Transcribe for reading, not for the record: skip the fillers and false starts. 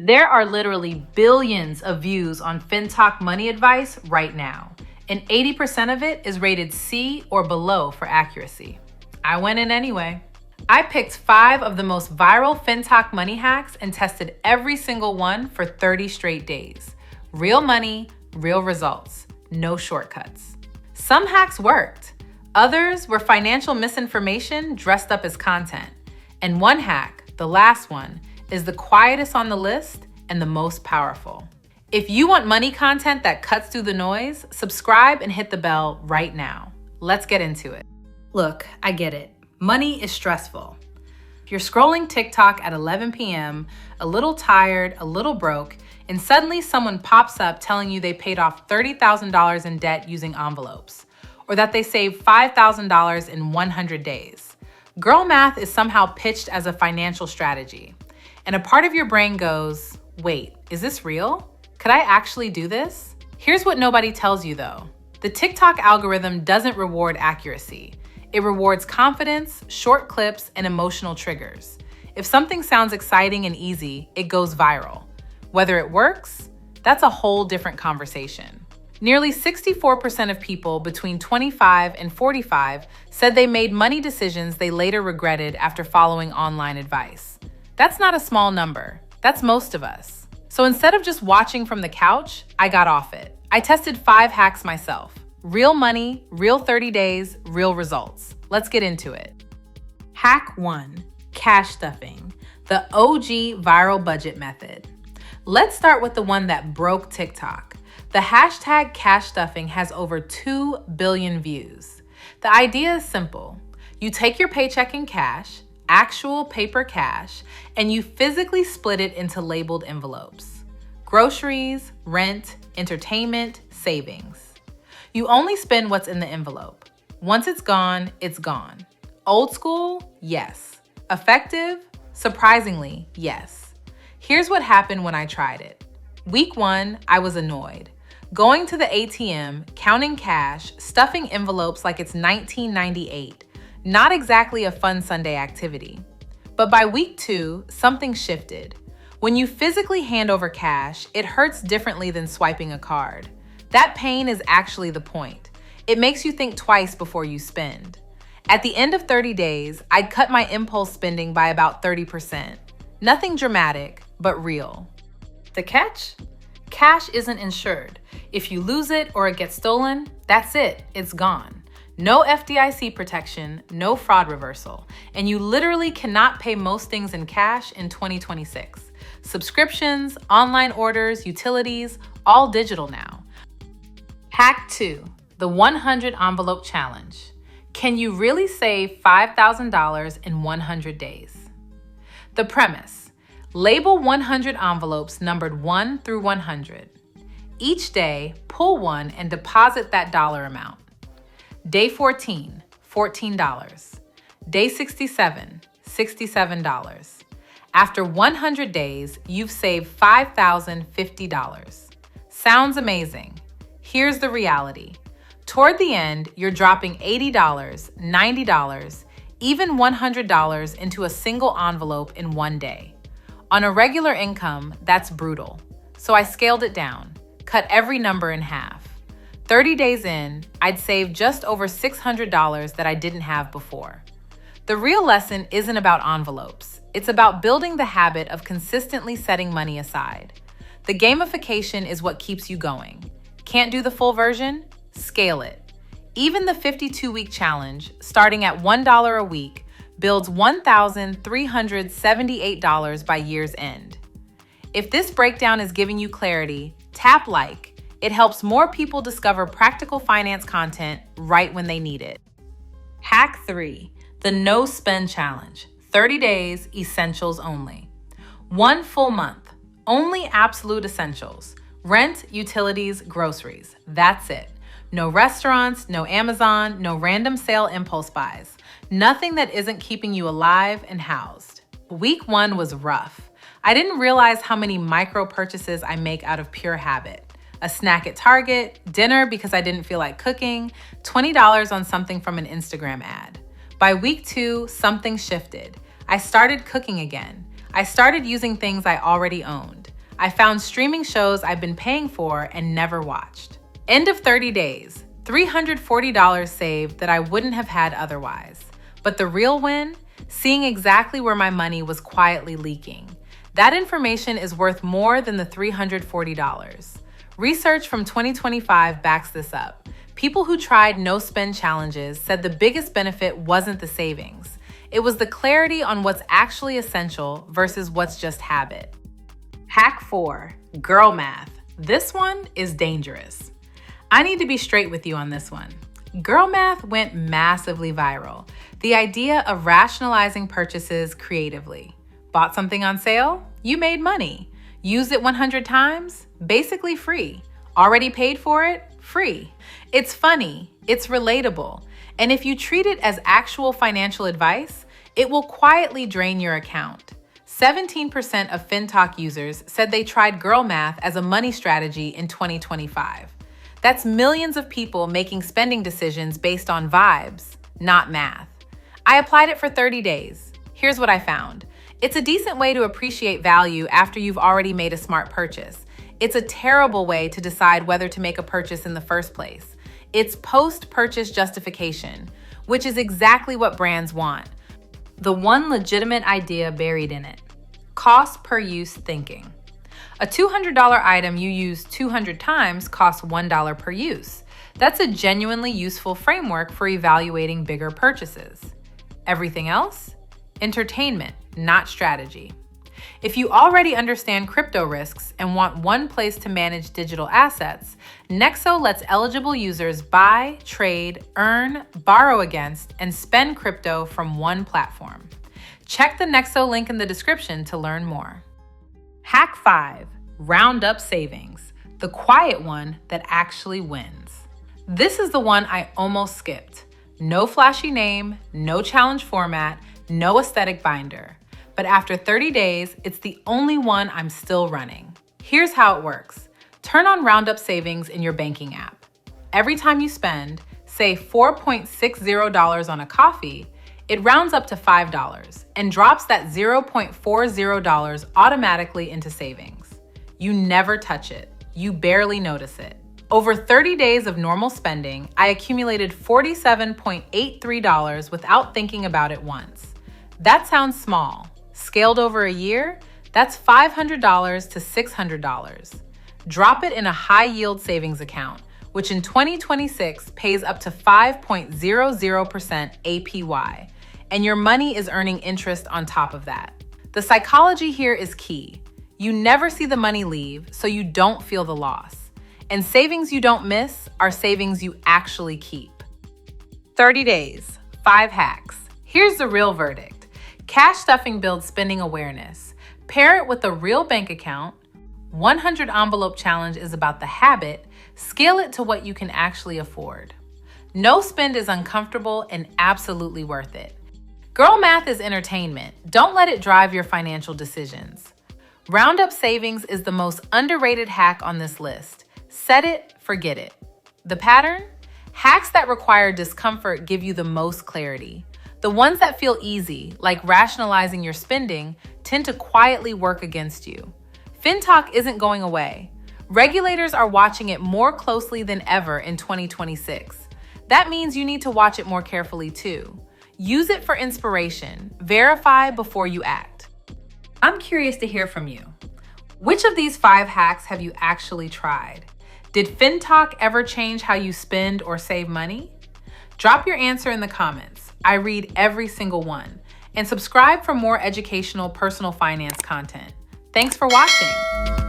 There are literally billions of views on FinTok money advice right now, and 80% of it is rated C or below for accuracy. I went in anyway. I picked 5 of the most viral FinTok money hacks and tested every single one for 30 straight days. Real money, real results, no shortcuts. Some hacks worked. Others were financial misinformation dressed up as content. And one hack, the last one, is the quietest on the list and the most powerful. If you want money content that cuts through the noise, subscribe and hit the bell right now. Let's get into it. Look, I get it. Money is stressful. You're scrolling TikTok at 11 p.m., a little tired, a little broke, and suddenly someone pops up telling you they paid off $30,000 in debt using envelopes, or that they saved $5,000 in 100 days. Girl math is somehow pitched as a financial strategy. And a part of your brain goes, wait, is this real? Could I actually do this? Here's what nobody tells you though. The TikTok algorithm doesn't reward accuracy. It rewards confidence, short clips, and emotional triggers. If something sounds exciting and easy, it goes viral. Whether it works, that's a whole different conversation. Nearly 64% of people between 25 and 45 said they made money decisions they later regretted after following online advice. That's not a small number. That's most of us. So instead of just watching from the couch, I got off it. I tested 5 hacks myself. Real money, real 30 days, real results. Let's get into it. Hack 1, cash stuffing, the OG viral budget method. Let's start with the one that broke TikTok. The hashtag cash stuffing has over 2 billion views. The idea is simple. You take your paycheck in cash, actual paper cash, and you physically split it into labeled envelopes. Groceries, rent, entertainment, savings. You only spend what's in the envelope. Once it's gone, it's gone. Old school? Yes. Effective? Surprisingly, yes. Here's what happened when I tried it. Week 1, I was annoyed. Going to the ATM, counting cash, stuffing envelopes like it's 1998. Not exactly a fun Sunday activity. But by week 2, something shifted. When you physically hand over cash, it hurts differently than swiping a card. That pain is actually the point. It makes you think twice before you spend. At the end of 30 days, I'd cut my impulse spending by about 30%. Nothing dramatic, but real. The catch? Cash isn't insured. If you lose it or it gets stolen, that's it, it's gone. No FDIC protection, no fraud reversal, and you literally cannot pay most things in cash in 2026. Subscriptions, online orders, utilities, all digital now. Hack 2, the 100 envelope challenge. Can you really save $5,000 in 100 days? The premise, label 100 envelopes numbered 1 through 100. Each day, pull one and deposit that dollar amount. Day 14, $14. Day 67, $67. After 100 days, you've saved $5,050. Sounds amazing. Here's the reality. Toward the end, you're dropping $80, $90, even $100 into a single envelope in one day. On a regular income, that's brutal. So I scaled it down, cut every number in half. 30 days in, I'd saved just over $600 that I didn't have before. The real lesson isn't about envelopes. It's about building the habit of consistently setting money aside. The gamification is what keeps you going. Can't do the full version? Scale it. Even the 52-week challenge, starting at $1 a week, builds $1,378 by year's end. If this breakdown is giving you clarity, tap like. It helps more people discover practical finance content right when they need it. Hack 3, the no spend challenge. 30 days, essentials only. 1 full month, only absolute essentials. Rent, utilities, groceries. That's it. No restaurants, no Amazon, no random sale impulse buys. Nothing that isn't keeping you alive and housed. Week 1 was rough. I didn't realize how many micro purchases I make out of pure habit. A snack at Target, dinner because I didn't feel like cooking, $20 on something from an Instagram ad. By week 2, something shifted. I started cooking again. I started using things I already owned. I found streaming shows I've been paying for and never watched. End of 30 days, $340 saved that I wouldn't have had otherwise. But the real win? Seeing exactly where my money was quietly leaking. That information is worth more than the $340. Research from 2025 backs this up. People who tried no-spend challenges said the biggest benefit wasn't the savings. It was the clarity on what's actually essential versus what's just habit. Hack 4, girl math. This one is dangerous. I need to be straight with you on this one. Girl math went massively viral. The idea of rationalizing purchases creatively. Bought something on sale? You made money. Used it 100 times? Basically free. Already paid for it? Free. It's funny, it's relatable, and if you treat it as actual financial advice, it will quietly drain your account. 17% of FinTok users said they tried girl math as a money strategy in 2025. That's millions of people making spending decisions based on vibes, not math. I applied it for 30 days. Here's what I found. It's a decent way to appreciate value after you've already made a smart purchase. It's a terrible way to decide whether to make a purchase in the first place. It's post-purchase justification, which is exactly what brands want. The one legitimate idea buried in it: cost per use thinking. A $200 item you use 200 times costs $1 per use. That's a genuinely useful framework for evaluating bigger purchases. Everything else? Entertainment, not strategy. If you already understand crypto risks and want one place to manage digital assets, Nexo lets eligible users buy, trade, earn, borrow against, and spend crypto from one platform. Check the Nexo link in the description to learn more. Hack 5, round up savings, the quiet one that actually wins. This is the one I almost skipped. No flashy name, no challenge format, no aesthetic binder. But after 30 days, it's the only one I'm still running. Here's how it works. Turn on Roundup Savings in your banking app. Every time you spend, say $4.60 on a coffee, it rounds up to $5 and drops that $0.40 automatically into savings. You never touch it. You barely notice it. Over 30 days of normal spending, I accumulated $47.83 without thinking about it once. That sounds small. Scaled over a year, that's $500 to $600. Drop it in a high-yield savings account, which in 2026 pays up to 5.00% APY, and your money is earning interest on top of that. The psychology here is key. You never see the money leave, so you don't feel the loss. And savings you don't miss are savings you actually keep. 30 days, 5 hacks. Here's the real verdict. Cash stuffing builds spending awareness. Pair it with a real bank account. 100 envelope challenge is about the habit. Scale it to what you can actually afford. No spend is uncomfortable and absolutely worth it. Girl math is entertainment. Don't let it drive your financial decisions. Roundup Savings is the most underrated hack on this list. Set it, forget it. The pattern? Hacks that require discomfort give you the most clarity. The ones that feel easy, like rationalizing your spending, tend to quietly work against you. FinTok isn't going away. Regulators are watching it more closely than ever in 2026. That means you need to watch it more carefully too. Use it for inspiration. Verify before you act. I'm curious to hear from you. Which of these 5 hacks have you actually tried? Did FinTok ever change how you spend or save money? Drop your answer in the comments. I read every single one. And subscribe for more educational personal finance content. Thanks for watching.